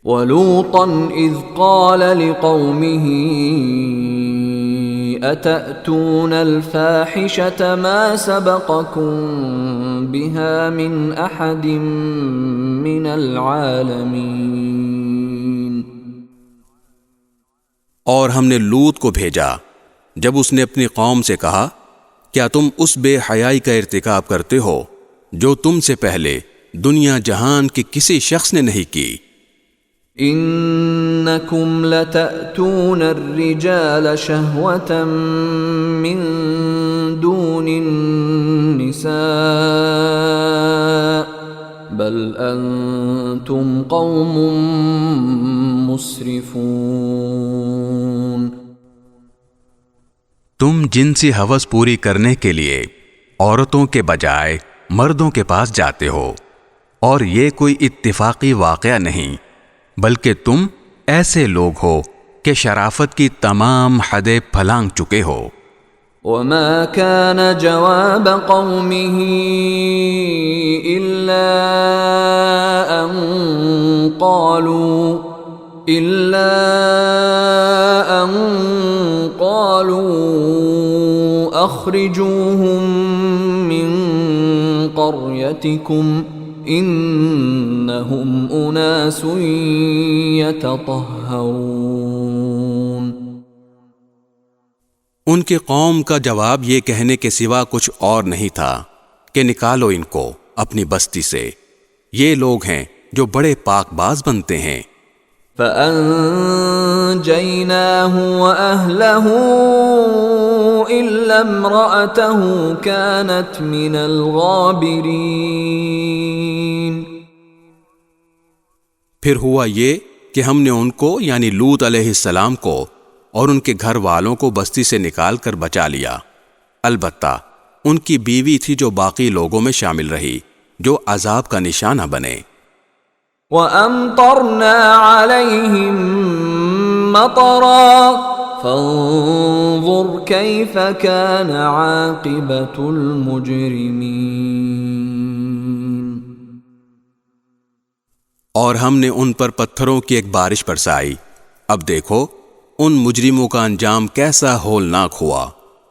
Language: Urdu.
وَلُوطًا إِذْ قَالَ لِقَوْمِهِ أَتَأْتُونَ الْفَاحِشَةَ مَا سَبَقَكُم بِهَا مِنْ أَحَدٍ مِّنَ الْعَالَمِينَ۔ اور ہم نے لوط کو بھیجا جب اس نے اپنی قوم سے کہا، کیا تم اس بے حیائی کا ارتکاب کرتے ہو جو تم سے پہلے دنیا جہان کے کسی شخص نے نہیں کی؟ انکم لتأتون الرجال شہوة من دون النساء بل انتم قوم مسرفون۔ تم جنسی ہوس پوری کرنے کے لیے عورتوں کے بجائے مردوں کے پاس جاتے ہو، اور یہ کوئی اتفاقی واقعہ نہیں، بلکہ تم ایسے لوگ ہو کہ شرافت کی تمام حدیں پھلانگ چکے ہو۔ وما كان جواب قومه إلا أن قالوا أخرجوهم من قريتكم إنهم أناس يتطهرون۔ ان کی قوم کا جواب یہ کہنے کے سوا کچھ اور نہیں تھا کہ نکالو ان کو اپنی بستی سے، یہ لوگ ہیں جو بڑے پاک باز بنتے ہیں۔ فَأَنجَيْنَاهُ وَأَهْلَهُ إِلَّا امْرَأَتَهُ كَانَتْ مِنَ الْغَابِرِينَ۔ پھر ہوا یہ کہ ہم نے ان کو یعنی لوط علیہ السلام کو اور ان کے گھر والوں کو بستی سے نکال کر بچا لیا، البتہ ان کی بیوی تھی جو باقی لوگوں میں شامل رہی جو عذاب کا نشانہ بنے۔ وَأَمْطَرْنَا عَلَيْهِمْ مَطَرًا فَانظُرْ كَيْفَ كَانَ عَاقِبَةُ الْمُجْرِمِينَ۔ اور ہم نے ان پر پتھروں کی ایک بارش برسائی، اب دیکھو ان مجرموں کا انجام کیسا ہولناک ہوا۔